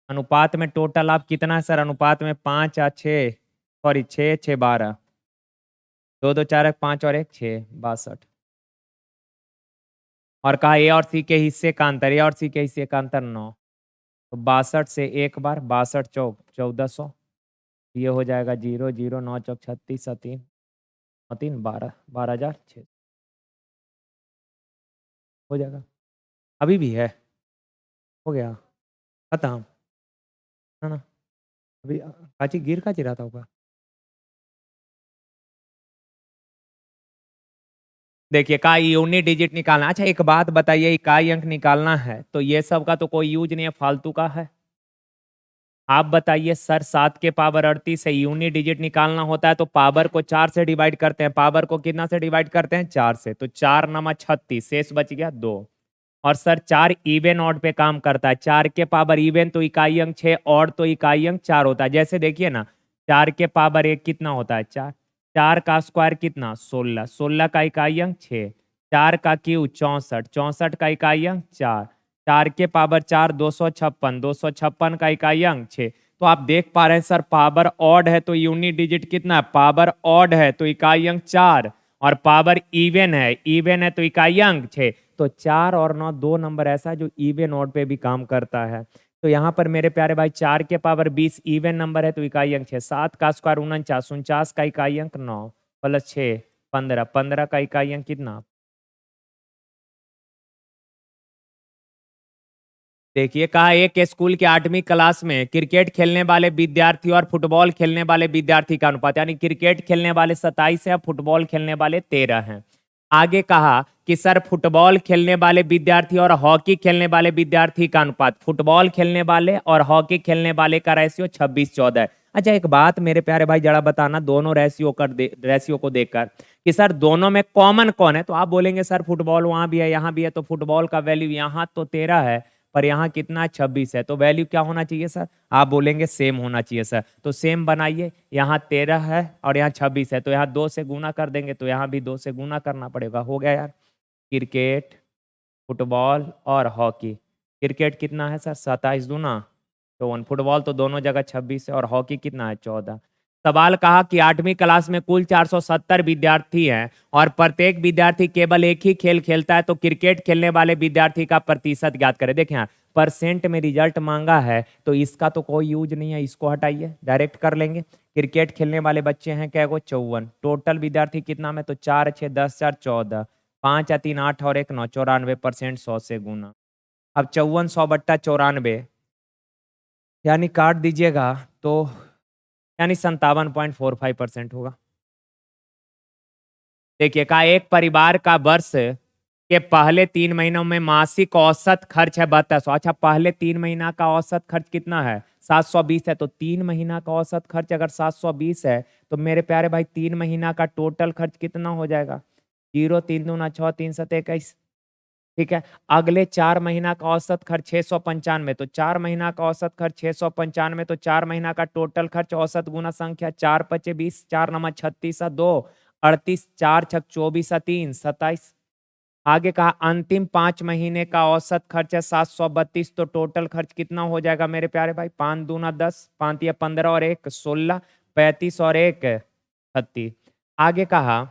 अनुपात में टोटल लाभ कितना है सर, अनुपात में 5 या 6, सॉरी 6 6 12, 2 2 4 1 5 और 1 6, 62। और कहा ए और सी के हिस्से का अंतर, ए और सी के हिस्से का अंतर 9, तो 62 से एक बार 62 चौक 1400, ये हो जाएगा 0 0 9 चौक 36 और 3 और 3 12, 12,006 हो जाएगा। अभी भी है, हो गया खत्म, है ना। अभी काची गिर का चिरा था ऊपर। देखिए का यूनिट डिजिट निकालना। अच्छा एक बात बताइए, इकाई अंक निकालना है तो ये सब का तो कोई यूज नहीं है, फालतू का है। आप बताइए सर, 7 के पावर 38 है, यूनिट डिजिट निकालना होता है तो पावर को 4 से डिवाइड करते हैं। पावर को कितना से डिवाइड करते हैं, 4 से, तो 4 नमा 36, शेष बच गया 2। और सर 4 इवन ऑड पे काम करता है। 4 के पावर इवन तो इकाई अंक 6, ऑड तो इकाई अंक 4 होता है। जैसे देखिए ना, 4 के पावर 1 कितना होता है, 4, 4 का स्क्वायर कितना, 16, 16 का इकाई अंक 6, 4 का क्यूब 64, 64 का इकाई अंक 4, 4 के पावर 4 256, 256 का इकाई अंक 6। तो आप देख पा रहे हैं सर, पावर ऑड है तो यूनिट डिजिट कितना है, पावर ऑड है तो इकाई अंक 4, और पावर इवन है, इवन है तो इकाई अंक 6। तो 4 और 9 दो नंबर ऐसा है जो इवन ऑड पे भी काम करता है। तो यहाँ पर मेरे प्यारे भाई 4 के पावर 20 इवन नंबर है तो इकाई अंक 6, 7 का स्क्वायर 49, 49 का इकाई अंक 9 प्लस 6 15, 15 का इकाई अंक कितना। देखिए कहा एक स्कूल के 8वीं क्लास में क्रिकेट खेलने वाले विद्यार्थी और फुटबॉल खेलने वाले विद्यार्थी का अनुपात, यानी क्रिकेट खेलने वाले 27 है और फुटबॉल खेलने वाले 13 हैं। आगे कहा कि सर फुटबॉल खेलने वाले विद्यार्थी और हॉकी खेलने वाले विद्यार्थी का अनुपात, फुटबॉल खेलने वाले और हॉकी खेलने वाले का रेशियो 26:14 है। अच्छा एक बात मेरे प्यारे भाई जरा बताना, दोनों रेशियो को देखकर कि सर दोनों में कॉमन कौन है। तो आप बोलेंगे सर फुटबॉल वहां भी है यहाँ भी है, तो फुटबॉल का वैल्यू यहाँ तो 13 है पर यहाँ कितना है, 26 है, तो वैल्यू क्या होना चाहिए सर, आप बोलेंगे सेम होना चाहिए सर। तो सेम बनाइए, यहाँ 13 है और यहाँ 26 है, तो यहाँ 2 से गुना कर देंगे तो यहाँ भी 2 से गुना करना पड़ेगा। हो गया यार, क्रिकेट फुटबॉल और हॉकी। क्रिकेट कितना है सर, 27 दूना 54, फुटबॉल तो दोनों जगह 26 है और हॉकी कितना है, 14। सवाल कहा कि 8वीं क्लास में कुल 470 विद्यार्थी हैं और प्रत्येक विद्यार्थी केवल एक ही खेल खेलता है, तो क्रिकेट खेलने वाले विद्यार्थी का प्रतिशत ज्ञात करें। देखें यहाँ परसेंट में रिजल्ट मांगा है तो इसका तो कोई यूज नहीं है, इसको हटाइए, डायरेक्ट कर लेंगे। क्रिकेट खेलने वाले बच्चे हैं क्या को, 54, टोटल विद्यार्थी कितना में, तो 4 6 10 4 14, 5 या 3 8 और 1 9, 94%, 100 से गुना। अब 5400/94 यानी काट दीजिएगा तो यानी 57.45% होगा। देखिए का एक परिवार का वर्ष के पहले 3 महीनों में मासिक औसत खर्च है 7200। अच्छा पहले 3 महीना का औसत खर्च कितना है, 720 है, तो 3 महीना का औसत खर्च अगर 720 है तो मेरे प्यारे भाई 3 महीना का टोटल खर्च कितना हो जाएगा, 0 3 दूना 6 3 7 21, ठीक है। अगले 4 महीना का औसत खर्च 695, तो 4 महीना का औसत खर्च 695, तो 4 महीना का टोटल खर्च औसत गुना संख्या, 4 पचे 20, 4 नमा 36 2 38, 4 छक 24 3 27। आगे कहा अंतिम 5 महीने का औसत खर्च है 732, तो टोटल खर्च कितना हो जाएगा मेरे प्यारे भाई, 5 दूना 10, 5 या 15 और 1 16, 35 और 1 36। आगे कहा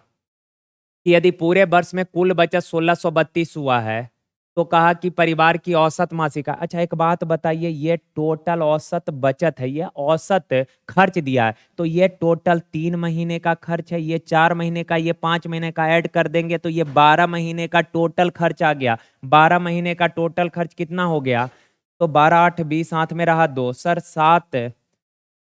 कि यदि पूरे वर्ष में कुल बचत 1632 हुआ है तो कहा कि परिवार की औसत मासिक आय। अच्छा एक बात बताइए, ये टोटल औसत बचत है, ये औसत खर्च दिया है, तो ये टोटल 3 महीने का खर्च है, ये 4 महीने का, ये 5 महीने का ऐड कर देंगे तो ये 12 महीने का टोटल खर्च आ गया। 12 महीने का टोटल खर्च कितना हो गया? तो 12 8 20 हाथ में रहा 2 सर 7,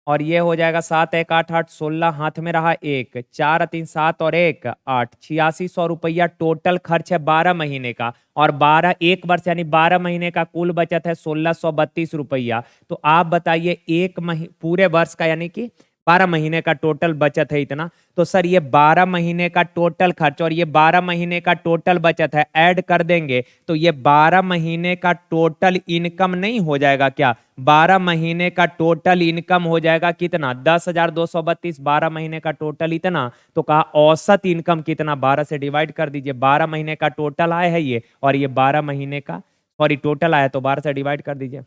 और ये हो जाएगा 7 1 8 8 16, हाथ में रहा 1, 4 3 7 और 1 8, 8600 रुपया टोटल खर्च है 12 महीने का। और 12 एक वर्ष यानी 12 महीने का कुल बचत है 1632 रुपया। तो आप बताइए एक पूरे वर्ष का यानी कि 12 महीने का टोटल बचत है इतना। तो सर ये 12 महीने का टोटल खर्च और ये 12 महीने का टोटल बचत है, ऐड कर देंगे तो ये 12 महीने का टोटल इनकम नहीं हो जाएगा क्या? 12 महीने का टोटल इनकम हो जाएगा कितना? 10,232। 12 महीने का टोटल इतना, तो कहा औसत इनकम कितना? 12 से डिवाइड कर दीजिए। 12 महीने का टोटल आय है ये, और ये 12 महीने का सॉरी टोटल आया, तो 12 से डिवाइड कर दीजिए।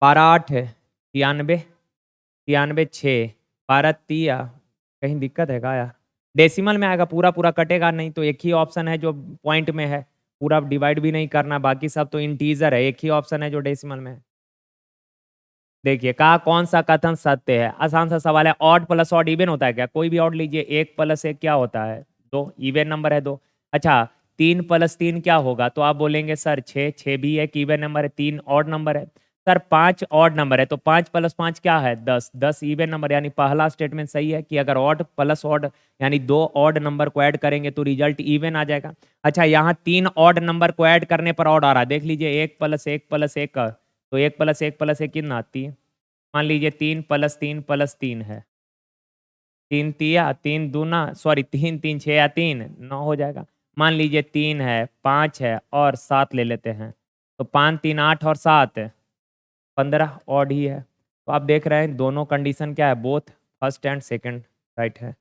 12 8 है 93, 93 6, 12 तिया, कहीं दिक्कत है क्या यार? डेसिमल में आएगा, पूरा पूरा कटेगा नहीं, तो एक ही ऑप्शन है जो पॉइंट में है, पूरा डिवाइड भी नहीं करना, बाकी सब तो इंटीजर है, एक ही ऑप्शन है जो डेसिमल में है। देखिए कहा कौन सा कथन सत्य है? आसान सा सवाल है। ऑड प्लस ऑड इवन होता है क्या? कोई भी ऑड लीजिए, 1 प्लस 1 क्या होता है? 2, इवन नंबर है 2। अच्छा 3 प्लस 3 क्या होगा? तो आप बोलेंगे सर 6, 6 भी एक इवन नंबर है, 3 ऑड नंबर है। सर 5 ऑड नंबर है, तो 5 प्लस 5 क्या है? 10, 10 इवन नंबर, यानी पहला स्टेटमेंट सही है कि अगर ऑड प्लस ऑड यानी 2 ऑड नंबर को ऐड करेंगे तो रिजल्ट इवन आ जाएगा। अच्छा यहाँ 3 ऑड नंबर को ऐड करने पर ऑड आ रहा है, देख लीजिए 1 प्लस 1 प्लस 1 का, तो 1 प्लस 1 प्लस 1 कितना आती है? मान लीजिए 3 प्लस 3 प्लस 3 है, 3 तिया 3 दूना सॉरी 3 3 6 या 3 9 हो जाएगा। मान लीजिए 3 है 5 है और 7 ले लेते हैं, तो 5 3 8 और 7 15 ऑड ही है। तो आप देख रहे हैं दोनों कंडीशन क्या है, both first and second right है।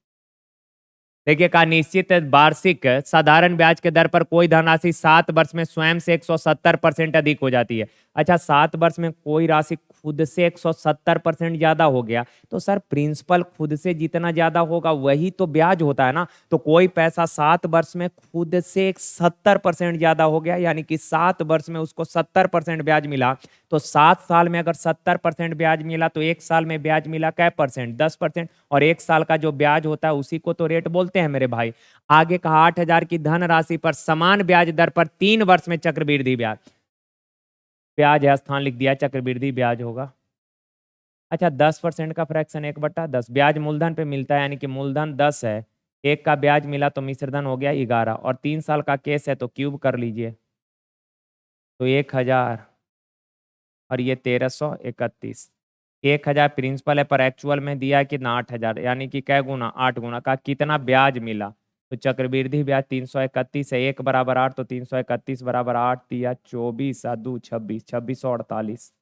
देखिए कहा निश्चित वार्षिक साधारण ब्याज के दर पर कोई धनराशि 7 वर्ष में स्वयं से 170% अधिक हो जाती है। अच्छा 7 वर्ष में कोई राशि खुद से 170% ज्यादा हो गया, तो सर प्रिंसिपल खुद से जितना ज्यादा होगा वही तो ब्याज होता है ना। तो कोई पैसा 7 वर्ष में खुद से 70% ज्यादा हो गया, यानी कि 7 वर्ष में उसको 70% ब्याज मिला, तो 7 साल में अगर 70% ब्याज मिला तो 1 साल में ब्याज मिला कै परसेंट? 10%। और 1 साल का जो ब्याज होता है उसी को तो रेट बोलते हैं मेरे भाई। आगे कहा 8,000 की धन राशि पर समान ब्याज दर पर 3 वर्ष में चक्रवृद्धि ब्याज, ब्याज है स्थान लिख दिया, चक्रवृद्धि ब्याज होगा। अच्छा 10% का फ्रैक्शन 1/10, ब्याज मूलधन पे मिलता है, यानी कि मूलधन 10 है, एक का ब्याज मिला तो मिश्रधन हो गया 11, और 3 साल का केस है तो क्यूब कर लीजिए, तो 1,000 और ये 1331। 1,000 प्रिंसिपल है पर एक्चुअल में दिया है कितना? 8,000, यानी कि कै गुना? 8 गुना का कितना ब्याज मिला? तो चक्रवृद्धि ब्याज 331 है, 1 बराबर 8, तो 331 बराबर 8 दिया 24 और 2 26, 2648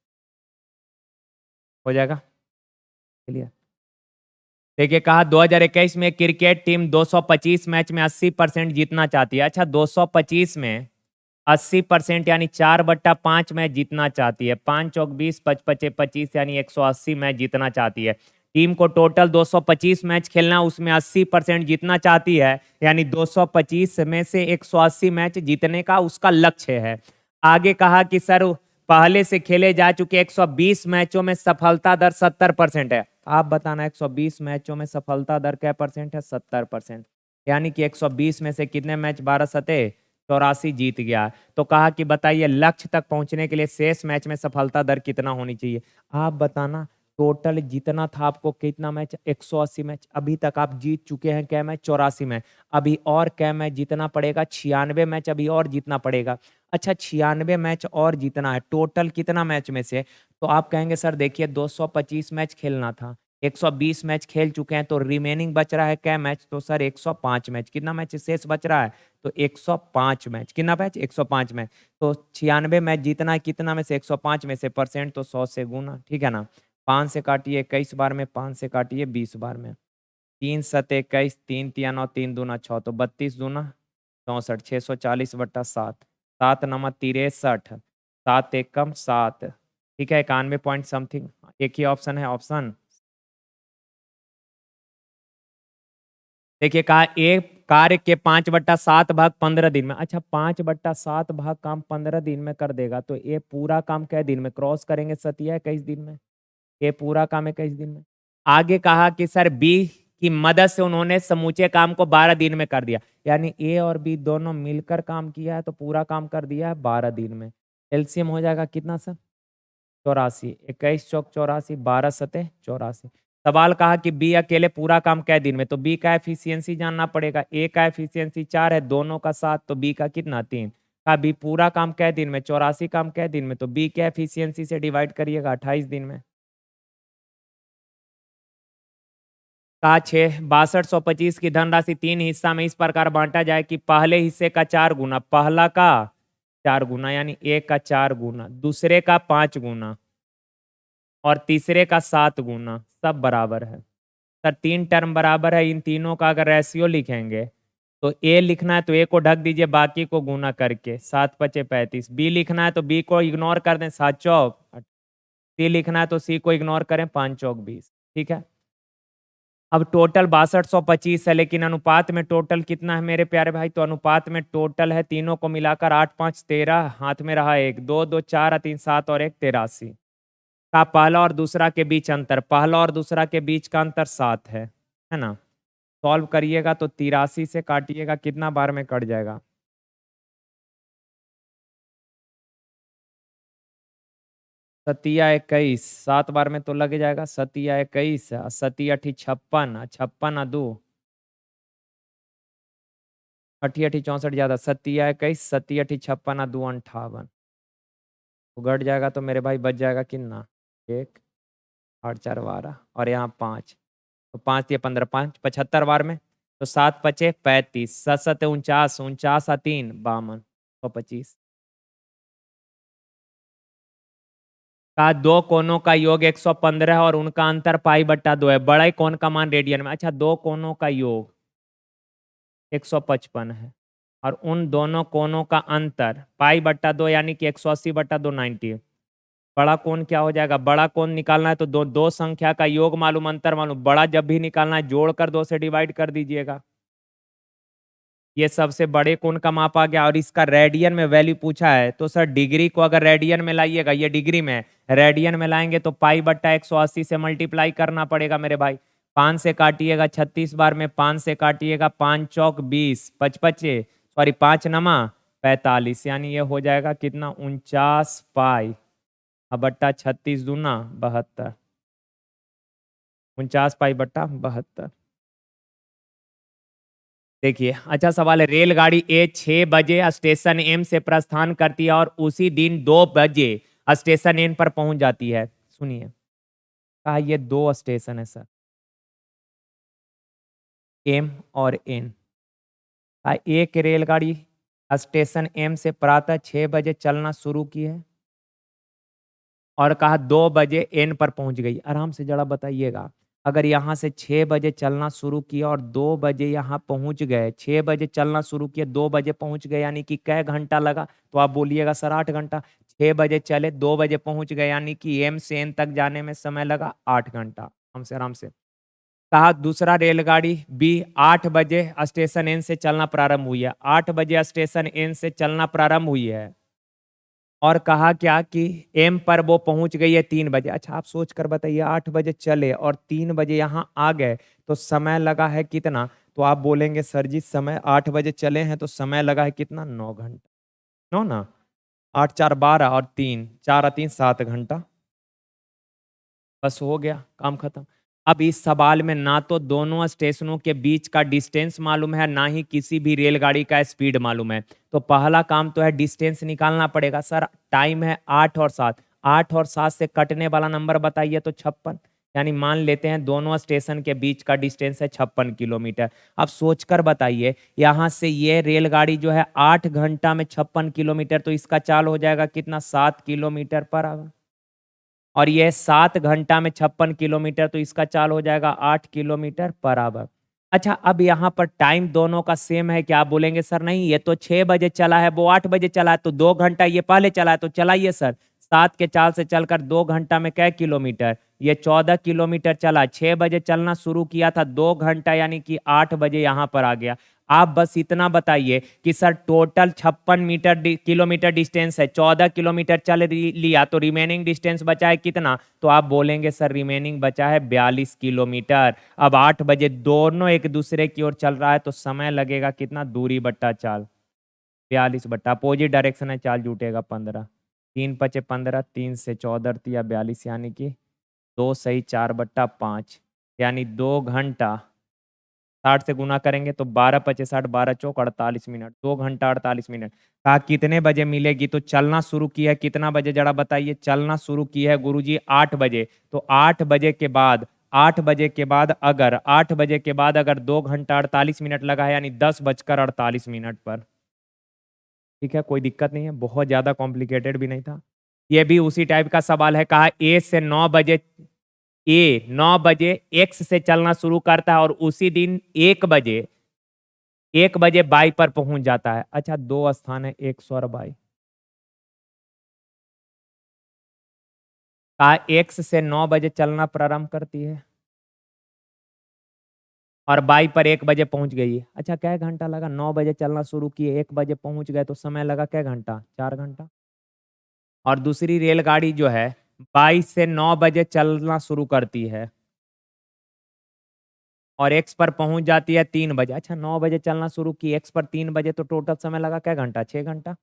हो जाएगा। चलिए देखिए कहा 2021 में क्रिकेट टीम 225 मैच में 80% जीतना चाहती है। अच्छा 225 में 80% यानी 4/5 मैच जीतना चाहती है। 5 चौक 20, 5 पचे 25 यानी 180 मैच जीतना चाहती है। टीम को टोटल 225 मैच खेलना, उसमें 80% जीतना चाहती है, यानी 225 में से 180 मैच जीतने का उसका लक्ष्य है। आगे कहा कि सर पहले से खेले जा चुके 120 मैचों में सफलता दर 70% है। आप बताना 120 मैचों में सफलता दर क्या परसेंट है? 70%। यानी कि 120 में से कितने मैच? 12 सतह 84 जीत गया। तो कहा कि बताइए लक्ष्य तक पहुंचने के लिए शेष मैच में सफलता दर कितना होनी चाहिए? आप बताना टोटल जितना था आपको कितना मैच? 180 मैच। अभी तक आप जीत चुके हैं क्या मैच? 84 मैच। अभी और क्या मैच जीतना पड़ेगा? 96 मैच अभी और जीतना पड़ेगा। अच्छा 96 मैच और जीतना है, टोटल कितना मैच में से? तो आप कहेंगे सर देखिए 225 मैच खेलना था, 120 मैच खेल चुके हैं, तो रिमेनिंग बच रहा है क्या मैच? तो सर 105 मैच। कितना मैच शेष बच रहा है? तो 105 मैच। कितना मैच? 105 मैच। तो 96 मैच जीतना है कितना में से? 105 में से, परसेंट तो 100 से गुना, ठीक है ना। 5 से काटिए 21 बार में, 5 से काटिए 20 बार में, 3 सत 21, 3 तिया 9, 3 दूना 6, तो 32 दूना 64, 640/7, 7 नमा 63, 7 एकम 7, ठीक है 91 पॉइंट समथिंग। एक ही ऑप्शन है, ऑप्शन देखिए कहा कार्य के 5/7 भाग 15 दिन में। अच्छा 5/7 भाग काम 15 दिन में कर देगा तो ये पूरा काम कै दिन में क्रॉस करेंगे सतिया 21 दिन में। ये पूरा काम 21 दिन में। आगे कहा कि सर बी की मदद से उन्होंने समूचे काम को 12 दिन में कर दिया। यानी ए और बी दोनों मिलकर काम किया है तो पूरा काम कर दिया है 12 दिन में। एलसीएम हो जाएगा कितना सर? 84। 21 चौक 84, 12 सतह 84। सवाल कहा कि बी अकेले पूरा काम कै दिन में, तो बी का एफिशिएंसी जानना पड़ेगा। ए का एफिशिएंसी 4 है, दोनों का 7, तो बी का कितना 3। कहा बी पूरा काम कै दिन में? 84 काम कै दिन में, तो बी के एफिशिएंसी से डिवाइड करिएगा 28 दिन में। कहा 6 6225 की धनराशि 3 हिस्सा में इस प्रकार बांटा जाए कि पहले हिस्से का 4 गुना, पहला का 4 गुना यानी एक का 4 गुना, दूसरे का 5 गुना और तीसरे का 7 गुना, सब बराबर है। सर 3 टर्म बराबर है, इन तीनों का अगर रेशियो लिखेंगे तो ए लिखना है तो ए को ढक दीजिए बाकी को गुना करके, 7 पचे 35। बी लिखना है तो बी को इग्नोर कर दें, 7 चौक। सी लिखना है तो सी को इग्नोर करें, 5 चौक 20। ठीक है, अब टोटल 6225 है, लेकिन अनुपात में टोटल कितना है मेरे प्यारे भाई? तो अनुपात में टोटल है तीनों को मिलाकर 8 5 13, हाथ में रहा 1, 2 2 4 3 7 और 1 83। का पहला और दूसरा के बीच अंतर, पहला और दूसरा के बीच का अंतर 7 है ना। सॉल्व करिएगा तो 83 से काटिएगा, कितना बार में कट जाएगा? सतिया 21, 7 बार में तो लग जाएगा। सतिया 21, सती अठी 56, 56 2 अठी अठी 64 ज्यादा, सतिया 21, सती अठी 56 2 58। तो घट जाएगा तो मेरे भाई बच जाएगा कितना? 1 8 4 12 और यहाँ 5, तो 5 ये 15, 5 75 बार में, तो 7 पचे 35, 7 7 49, 49 3 52, 125। का दो कोनों का योग 115 और उनका अंतर पाई/2 है। बड़े कोण का मान रेडियन में। अच्छा दो कोनों का योग 155 है और उन दोनों कोनों का अंतर पाई/2 यानी कि 180/2 90। बड़ा कोण क्या हो जाएगा? बड़ा कोण निकालना है तो दो संख्या का योग मालूम, अंतर मालूम। बड़ा जब भी निकालना है जोड़कर 2 से डिवाइड कर दीजिएगा। ये सबसे बड़े कोण का माप आ गया और इसका रेडियन में वैल्यू पूछा है तो सर डिग्री को अगर रेडियन में लाइएगा, ये डिग्री में, रेडियन में लाएंगे तो पाई/180 से मल्टीप्लाई करना पड़ेगा मेरे भाई। 5 से काटिएगा 36 बार में, 5 से काटिएगा 5 चौक 20, 55 सॉरी 5 नमा 45, यानी ये हो जाएगा कितना? 49 पाई अब बट्टा 36 दूना 72, 49 पाई/72। देखिए अच्छा सवाल है। रेलगाड़ी ए 6 बजे स्टेशन एम से प्रस्थान करती है और उसी दिन 2 बजे स्टेशन एन पर पहुंच जाती है। सुनिए, कहा ये 2 स्टेशन है सर, एम और एन। एक रेलगाड़ी स्टेशन एम से प्रातः 6 बजे चलना शुरू की है और कहा 2 बजे एन पर पहुंच गई। आराम से जरा बताइएगा, अगर यहाँ से 6 बजे चलना शुरू किया और 2 बजे यहाँ पहुंच गए, 6 बजे चलना शुरू किया 2 बजे पहुंच गए, यानी कि कै घंटा लगा? तो आप बोलिएगा सर 8 घंटा। 6 बजे चले 2 बजे पहुंच गए, यानी कि एम से एन तक जाने में समय लगा 8 घंटा। हमसे आराम से कहा दूसरा रेलगाड़ी बी 8 बजे स्टेशन एन से चलना प्रारंभ हुई है। 8 बजे स्टेशन एन से चलना प्रारंभ हुई है और कहा क्या कि एम पर वो पहुंच गई है 3 बजे। अच्छा आप सोच कर बताइए, 8 बजे चले और 3 बजे यहाँ आ गए तो समय लगा है कितना? तो आप बोलेंगे सर जी समय 8 बजे चले हैं तो समय लगा है कितना? 9 घंटा। 9 ना, 8 4 12 और 3 4 3 7 घंटा। बस हो गया काम खत्म। अब इस सवाल में ना तो दोनों स्टेशनों के बीच का डिस्टेंस मालूम है, ना ही किसी भी रेलगाड़ी का स्पीड मालूम है। तो पहला काम तो है डिस्टेंस निकालना पड़ेगा। सर टाइम है 8 और 7, 8 और 7 से कटने वाला नंबर बताइए तो 56, यानी मान लेते हैं दोनों स्टेशन के बीच का डिस्टेंस है 56 किलोमीटर। अब सोचकर बताइए, यहाँ से ये रेलगाड़ी जो है 8 घंटा में 56 किलोमीटर, तो इसका चाल हो जाएगा कितना? 7 किलोमीटर पर आवर। और यह 7 घंटा में 56 किलोमीटर, तो इसका चाल हो जाएगा 8 किलोमीटर पर आवर। अच्छा अब यहाँ पर टाइम दोनों का सेम है क्या? आप बोलेंगे सर नहीं, ये तो 6 बजे चला है, वो 8 बजे चला है, तो 2 घंटा ये पहले चला है, तो चलाइए सर 7 के चाल से चलकर 2 घंटा में कै किलोमीटर? ये 14 किलोमीटर चला। 6 बजे चलना शुरू किया था, 2 घंटा यानी कि 8 बजे यहाँ पर आ गया। आप बस इतना बताइए कि सर टोटल 56 किलोमीटर डिस्टेंस है, 14 किलोमीटर चल लिया तो रिमेनिंग डिस्टेंस बचा है कितना? तो आप बोलेंगे सर रिमेनिंग बचा है 42 किलोमीटर। अब 8 बजे दोनों एक दूसरे की ओर चल रहा है तो समय लगेगा कितना? दूरी बट्टा चाल 42 बट्टा अपोजिट डायरेक्शन है, चाल जुटेगा 15। 3 पचे 15, 3 से 14 या 42 यानी कि 2 सही 4/5 यानी 2 घंटा 60 से गुना करेंगे तो 12 पचे 60, 12 चौक 48 मिनट, 2 घंटा 48 मिनट। कहा कितने बजे मिलेगी? तो चलना शुरू किया है कितना बजे जरा बताइए? चलना शुरू किया है गुरुजी 8 बजे, तो 8 बजे के बाद 8 बजे के बाद अगर 8 बजे के बाद अगर 2 घंटा 48 मिनट लगा है यानी 10:48 पर। ठीक है, कोई दिक्कत नहीं है, बहुत ज़्यादा कॉम्प्लिकेटेड भी नहीं था। ये भी उसी टाइप का सवाल है, कहा ए से 9 बजे ए 9 बजे एक्स से चलना शुरू करता है और उसी दिन 1 बजे वाई पर पहुंच जाता है। अच्छा, 2 स्थान है एक्स और वाई। कहा एक्स से 9 बजे चलना प्रारंभ करती है और वाई पर 1 बजे पहुंच गई है। अच्छा, क्या घंटा लगा? 9 बजे चलना शुरू किए, 1 बजे पहुंच गए तो समय लगा क्या घंटा? 4 घंटा। और दूसरी रेलगाड़ी जो है 22 से 9 बजे चलना शुरू करती है और एक्स पर पहुंच जाती है 3 बजे। अच्छा, 9 बजे चलना शुरू की, एक्स पर 3 बजे, तो टोटल समय लगा क्या घंटा? 6 घंटा।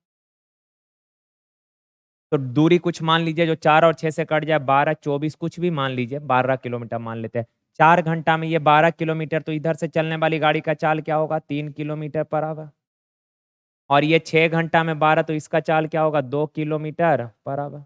तो दूरी कुछ मान लीजिए जो 4 और 6 से कट जाए, 12, 24, कुछ भी मान लीजिए, 12 किलोमीटर मान लेते हैं। 4 घंटा में ये 12 किलोमीटर, तो इधर से चलने वाली गाड़ी का चाल क्या होगा? 3 किलोमीटर पर आवर। और ये 6 घंटा में 12, तो इसका चाल क्या होगा? 2 किलोमीटर पर आवर।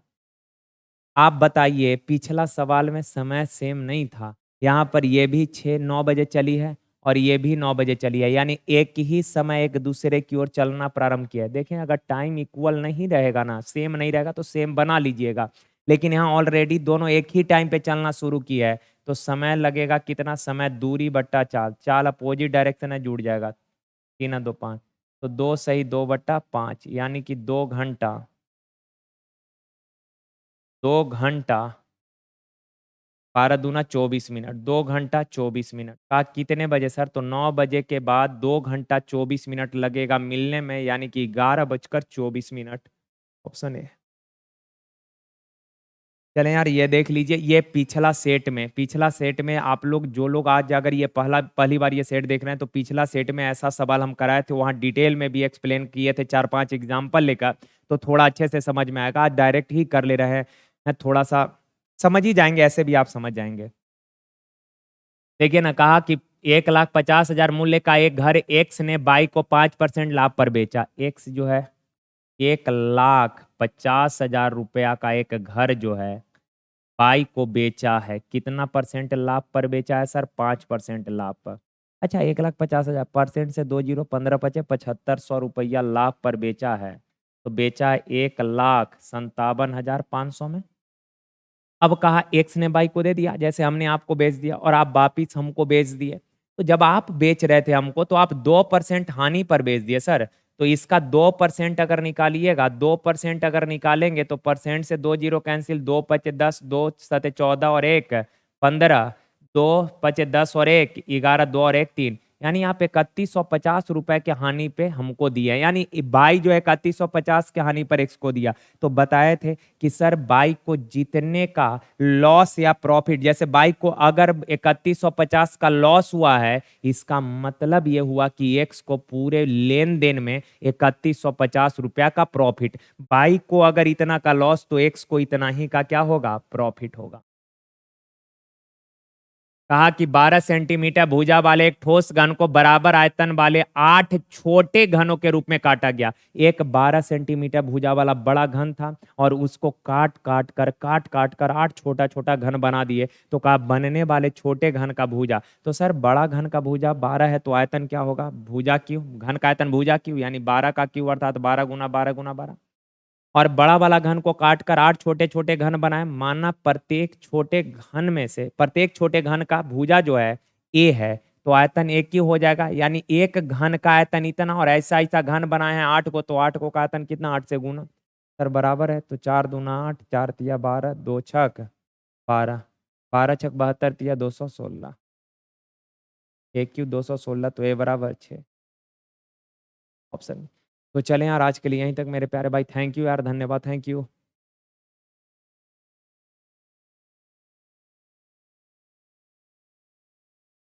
आप बताइए, पिछला सवाल में समय सेम नहीं था, यहाँ पर ये भी 9 बजे चली है और ये भी 9 बजे चली है, यानी एक ही समय एक दूसरे की ओर चलना प्रारंभ किया है। देखें, अगर टाइम इक्वल नहीं रहेगा ना, सेम नहीं रहेगा तो सेम बना लीजिएगा, लेकिन यहाँ ऑलरेडी दोनों एक ही टाइम पे चलना शुरू किया है तो समय लगेगा कितना? समय दूरी बट्टा चाल, चाल अपोजिट डायरेक्शन है, जुड़ जाएगा। 3 2 5, तो 2 सही 2/5 यानी कि 2 घंटा 12 दूना 24 मिनट, 2 घंटा 24 मिनट। कहा कितने बजे सर? तो 9 बजे के बाद 2 घंटा 24 मिनट लगेगा मिलने में, यानी कि 11:24। Option A. चलें यार, ये देख लीजिए, ये पिछला सेट में आप लोग जो लोग आज अगर ये पहली बार ये सेट देख रहे हैं तो पिछला सेट में ऐसा सवाल हम कराए थे, वहाँ डिटेल में भी एक्सप्लेन किए थे, 4-5 एग्जाम्पल लेकर, तो थोड़ा अच्छे से समझ में आएगा। आज डायरेक्ट ही कर ले रहे हैं, थोड़ा सा समझ ही जाएंगे, ऐसे भी आप समझ जाएंगे। देखिए ना, कहा कि 1,50,000 मूल्य का एक घर एक्स ने बाई को 5% लाभ पर बेचा। एक्स जो है 1,50,000 रुपया का एक घर जो है बाई को बेचा है, कितना परसेंट लाभ पर बेचा है सर? 5% लाभ पर। अच्छा, 1,50,000 परसेंट से 20, 15 पचे 7,500 रुपया लाभ पर बेचा है, तो बेचा है 1,57,500 में। अब कहा एक्स ने बाई को दे दिया, जैसे हमने आपको बेच दिया और आप वापिस हमको बेच दिए। तो जब आप बेच रहे थे हमको तो आप 2% हानि पर बेच दिए सर, तो इसका 2% अगर निकालिएगा, 2% अगर निकालेंगे तो परसेंट से 2 जीरो कैंसिल, 2 पचे 10, 2 सते 14 और 1 15, 2 पचे 10 और 1 11, 2 और 1 3, यानी आप 3,150 रुपए के हानि पे हमको दिया, यानी बाई जो है 3,150 के हानि पर एक्स को दिया। तो बताए थे कि सर बाइक को जीतने का लॉस या प्रॉफिट, जैसे बाइक को अगर 3,150 का लॉस हुआ है, इसका मतलब ये हुआ कि एक्स को पूरे लेन देन में 3,150 रुपया का प्रॉफिट। बाइक को अगर इतना का लॉस तो एक्स को इतना ही का क्या होगा? प्रॉफिट होगा। कहा कि 12 सेंटीमीटर भुजा वाले एक ठोस घन को बराबर आयतन वाले 8 छोटे घनों के रूप में काटा गया। एक 12 सेंटीमीटर भुजा वाला बड़ा घन था और उसको काट काट कर 8 छोटा छोटा घन बना दिए, तो कहा बनने वाले छोटे घन का भुजा। तो सर बड़ा घन का भुजा 12 है तो आयतन क्या होगा? भुजा क्यू, घन का आयतन भुजा क्यू, यानी 12 का क्यू अर्थात 12 गुना 12 गुना 12। और बड़ा वाला घन को काट कर 8 छोटे छोटे घन बनाए, माना प्रत्येक छोटे घन का भुजा जो है ए है, तो आयतन एक ही हो जाएगा, यानी एक घन का आयतन इतना, और ऐसा ऐसा घन बनाए हैं 8 को, तो 8 को का आयतन कितना? 8 से गुना। सर बराबर है तो 4 दूना 8, 4 तिया 12, 2 छक 12, 12 छक 72 तिया 216, एक क्यू 216 तो ए बराबर 6 ऑप्शन। तो चलें यार आज के लिए यहीं तक मेरे प्यारे भाई, थैंक यू यार, धन्यवाद, थैंक यू।